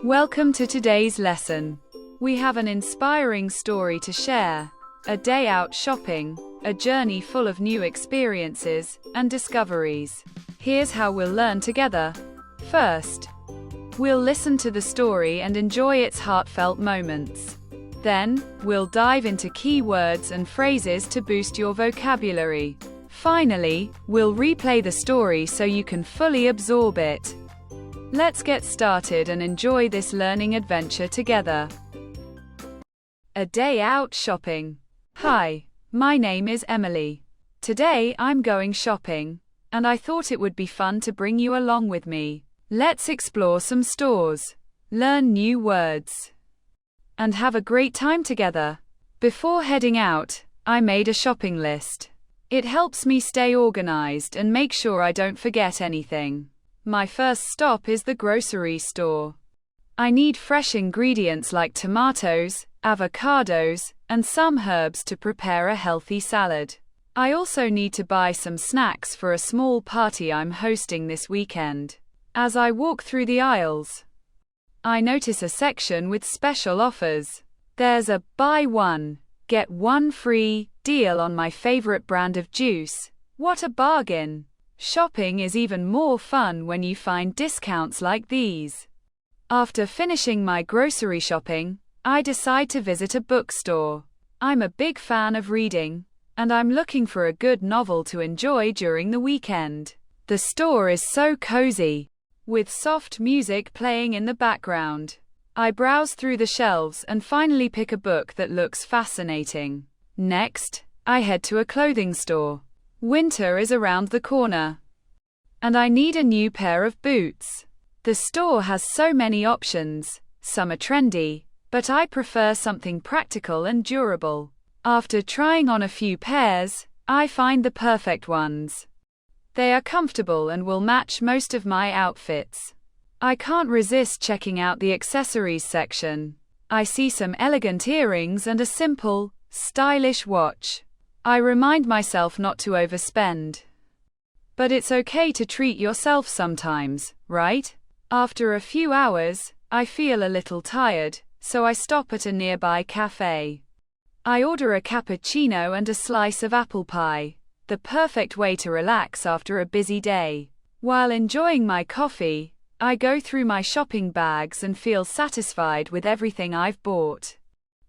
Welcome to today's lesson. We have an inspiring story to share. A day out shopping, a journey full of new experiences and discoveries. Here's how we'll learn together. First, we'll listen to the story and enjoy its heartfelt moments. Then, we'll dive into key words and phrases to boost your vocabulary. Finally, we'll replay the story so you can fully absorb it. Let's get started and enjoy this learning adventure together. A day out shopping. Hi, my name is Emily. Today I'm going shopping, and I thought it would be fun to bring you along with me. Let's explore some stores, learn new words, and have a great time together. Before heading out, I made a shopping list. It helps me stay organized and make sure I don't forget anything. My first stop is the grocery store. I need fresh ingredients like tomatoes, avocados, and some herbs to prepare a healthy salad. I also need to buy some snacks for a small party I'm hosting this weekend. As I walk through the aisles, I notice a section with special offers. There's a buy one, get one free deal on my favorite brand of juice. What a bargain! Shopping is even more fun when you find discounts like these. After finishing my grocery shopping, I decide to visit a bookstore. I'm a big fan of reading, and I'm looking for a good novel to enjoy during the weekend. The store is so cozy, with soft music playing in the background. I browse through the shelves and finally pick a book that looks fascinating. Next, I head to a clothing store. Winter is around the corner, and I need a new pair of boots. The store has so many options, some are trendy, but I prefer something practical and durable. After trying on a few pairs, I find the perfect ones. They are comfortable and will match most of my outfits. I can't resist checking out the accessories section. I see some elegant earrings and a simple, stylish watch. I remind myself not to overspend. But it's okay to treat yourself sometimes, right? After a few hours, I feel a little tired, so I stop at a nearby café. I order a cappuccino and a slice of apple pie, the perfect way to relax after a busy day. While enjoying my coffee, I go through my shopping bags and feel satisfied with everything I've bought.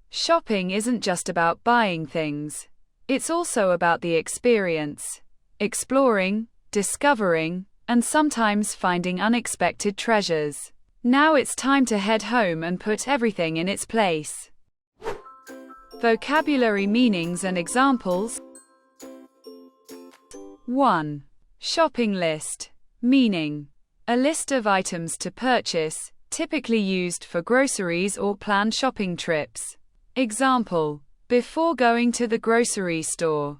Shopping isn't just about buying things. It's also about the experience, exploring, discovering, and sometimes finding unexpected treasures. Now it's time to head home and put everything in its place. Vocabulary meanings and examples. 1. Shopping list. Meaning: a list of items to purchase, typically used for groceries or planned shopping trips. Example: before going to the grocery store,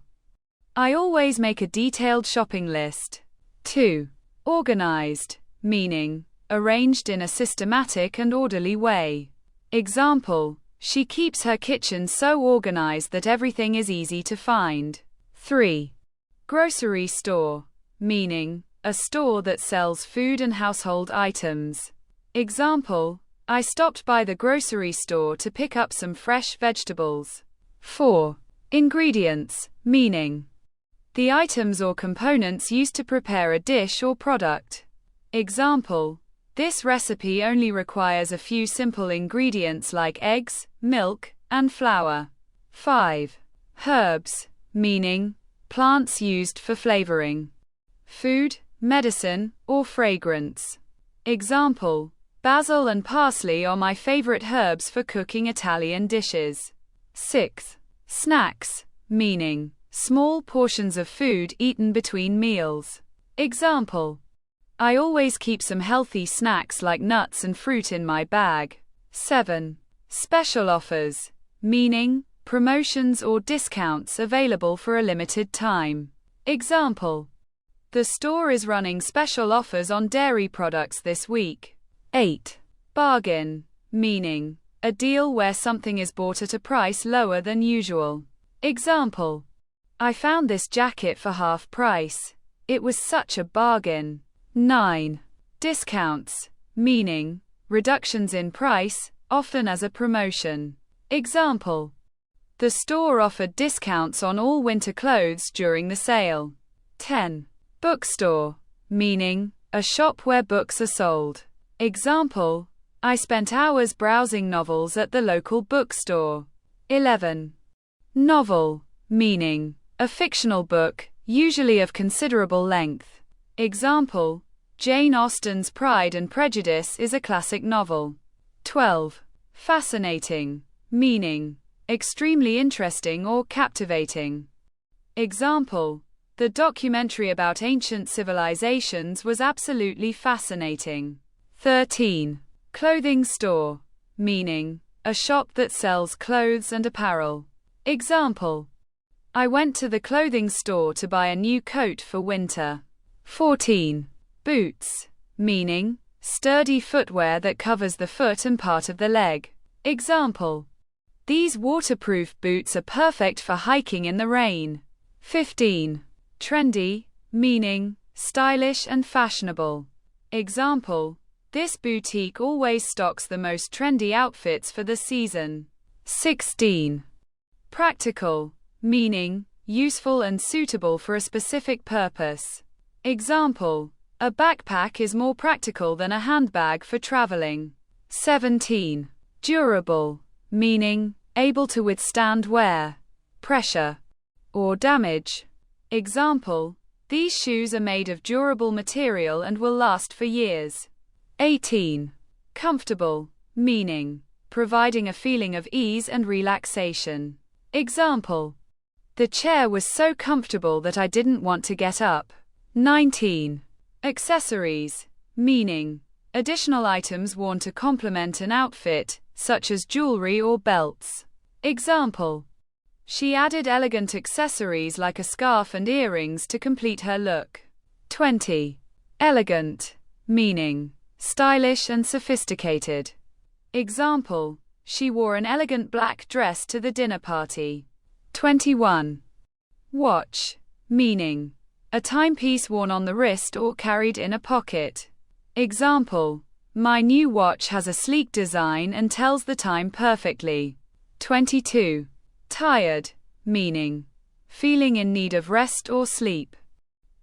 I always make a detailed shopping list. 2. Organized. Meaning: arranged in a systematic and orderly way. Example: she keeps her kitchen so organized that everything is easy to find. 3. Grocery store. Meaning: a store that sells food and household items. Example: I stopped by the grocery store to pick up some fresh vegetables. 4. Ingredients. Meaning: the items or components used to prepare a dish or product. Example: this recipe only requires a few simple ingredients like eggs, milk, and flour. 5. Herbs. Meaning: plants used for flavoring food, medicine, or fragrance. Example: basil and parsley are my favorite herbs for cooking Italian dishes. 6. Snacks. Meaning: small portions of food eaten between meals. Example: I always keep some healthy snacks like nuts and fruit in my bag. 7. Special offers. Meaning: promotions or discounts available for a limited time. Example: the store is running special offers on dairy products this week. 8. Bargain. Meaning: a deal where something is bought at a price lower than usual. Example: I found this jacket for half price. It was such a bargain. 9. Discounts. Meaning: reductions in price, often as a promotion. Example: the store offered discounts on all winter clothes during the sale. 10. Bookstore, meaning a shop where books are sold. Example: I spent hours browsing novels at the local bookstore. 11. Novel, meaning a fictional book, usually of considerable length. Example: Jane Austen's Pride and Prejudice is a classic novel. 12. Fascinating, meaning extremely interesting or captivating. Example: the documentary about ancient civilizations was absolutely fascinating. 13. Clothing store, meaning a shop that sells clothes and apparel. Example: I went to the clothing store to buy a new coat for winter. 14. Boots, meaning sturdy footwear that covers the foot and part of the leg. Example: these waterproof boots are perfect for hiking in the rain. 15. Trendy, meaning stylish and fashionable. Example: this boutique always stocks the most trendy outfits for the season. 16. Practical, meaning useful and suitable for a specific purpose. Example: a backpack is more practical than a handbag for traveling. 17. Durable, meaning able to withstand wear, pressure, or damage. Example: these shoes are made of durable material and will last for years. 18. Comfortable, meaning providing a feeling of ease and relaxation. Example: the chair was so comfortable that I didn't want to get up. 19. Accessories, meaning additional items worn to complement an outfit, such as jewelry or belts. Example: she added elegant accessories like a scarf and earrings to complete her look. 20. Elegant, meaning stylish and sophisticated. Example: she wore an elegant black dress to the dinner party. 21. Watch, meaning a timepiece worn on the wrist or carried in a pocket. Example: my new watch has a sleek design and tells the time perfectly. 22. Tired, meaning feeling in need of rest or sleep.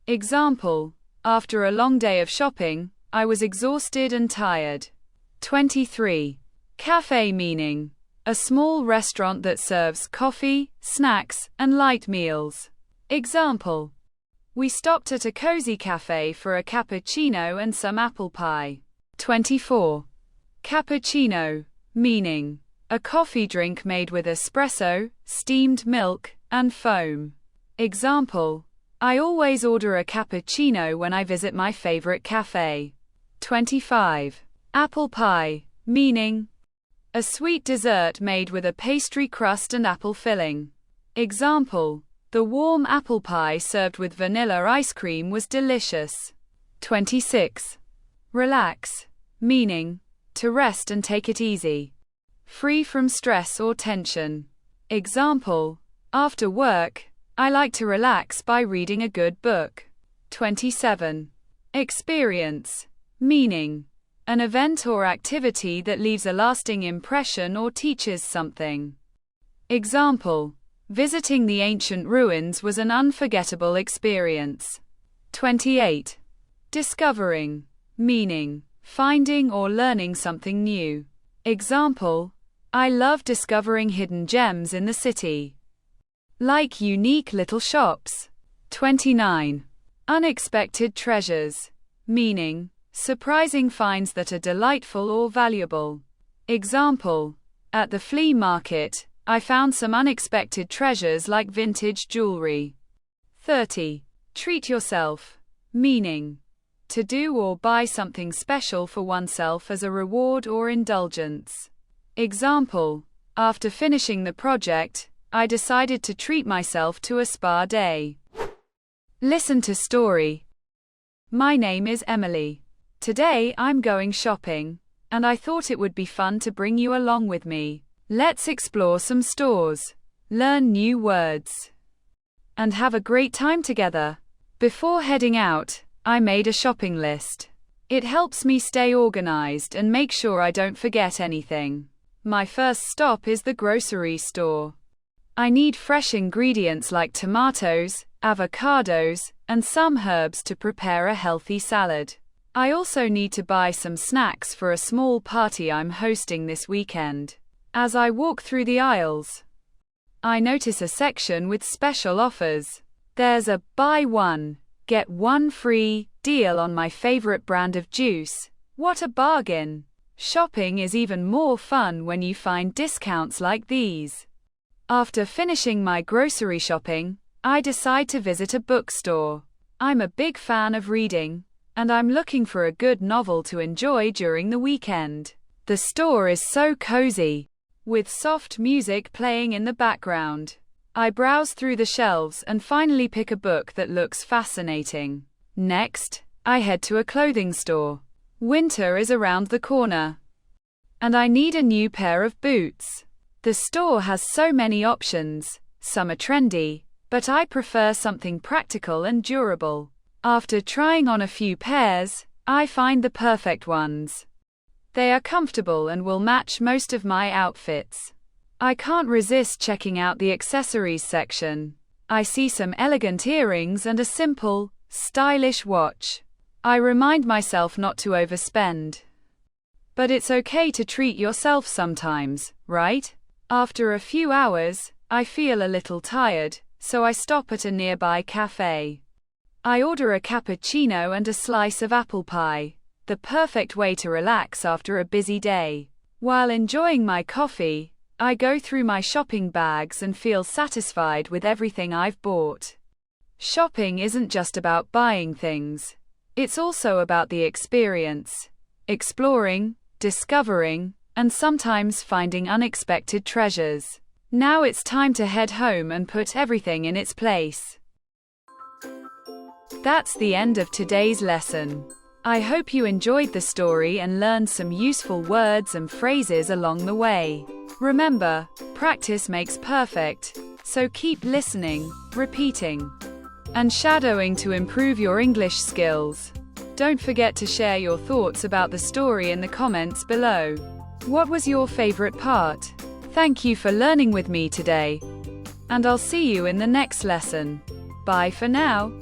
Example: after a long day of shopping, I was exhausted and tired. 23. Café, meaning a small restaurant that serves coffee, snacks, and light meals. Example: we stopped at a cozy cafe for a cappuccino and some apple pie. 24. Cappuccino, meaning a coffee drink made with espresso, steamed milk, and foam. Example: I always order a cappuccino when I visit my favorite cafe. 25. Apple pie, meaning a sweet dessert made with a pastry crust and apple filling. Example: the warm apple pie served with vanilla ice cream was delicious. 26. Relax, meaning to rest and take it easy, free from stress or tension. Example: after work, I like to relax by reading a good book. 27. Experience, meaning an event or activity that leaves a lasting impression or teaches something. Example: visiting the ancient ruins was an unforgettable experience. 28. Discovering, meaning finding or learning something new. Example: I love discovering hidden gems in the city. Like unique little shops. 29. Unexpected treasures, meaning surprising finds that are delightful or valuable. Example: at the flea market, I found some unexpected treasures like vintage jewelry. 30. Treat yourself, meaning to do or buy something special for oneself as a reward or indulgence. Example: after finishing the project, I decided to treat myself to a spa day. Listen to story. My name is Emily. Today I'm going shopping, and I thought it would be fun to bring you along with me. Let's explore some stores, learn new words, and have a great time together. Before heading out, I made a shopping list. It helps me stay organized and make sure I don't forget anything. My first stop is the grocery store. I need fresh ingredients like tomatoes, avocados, and some herbs to prepare a healthy salad. I also need to buy some snacks for a small party I'm hosting this weekend. As I walk through the aisles, I notice a section with special offers. There's a buy one, get one free deal on my favorite brand of juice. What a bargain! Shopping is even more fun when you find discounts like these. After finishing my grocery shopping, I decide to visit a bookstore. I'm a big fan of reading, and I'm looking for a good novel to enjoy during the weekend. The store is so cozy, with soft music playing in the background. I browse through the shelves and finally pick a book that looks fascinating. Next, I head to a clothing store. Winter is around the corner, and I need a new pair of boots. The store has so many options. Some are trendy, but I prefer something practical and durable. After trying on a few pairs, I find the perfect ones. They are comfortable and will match most of my outfits. I can't resist checking out the accessories section. I see some elegant earrings and a simple, stylish watch. I remind myself not to overspend. But it's okay to treat yourself sometimes, right? After a few hours, I feel a little tired, so I stop at a nearby café. I order a cappuccino and a slice of apple pie, the perfect way to relax after a busy day. While enjoying my coffee, I go through my shopping bags and feel satisfied with everything I've bought. Shopping isn't just about buying things. It's also about the experience, exploring, discovering, and sometimes finding unexpected treasures. Now it's time to head home and put everything in its place. That's the end of today's lesson. I hope you enjoyed the story and learned some useful words and phrases along the way. Remember, practice makes perfect, so keep listening, repeating, and shadowing to improve your English skills. Don't forget to share your thoughts about the story in the comments below. What was your favorite part? Thank you for learning with me today, and I'll see you in the next lesson. Bye for now.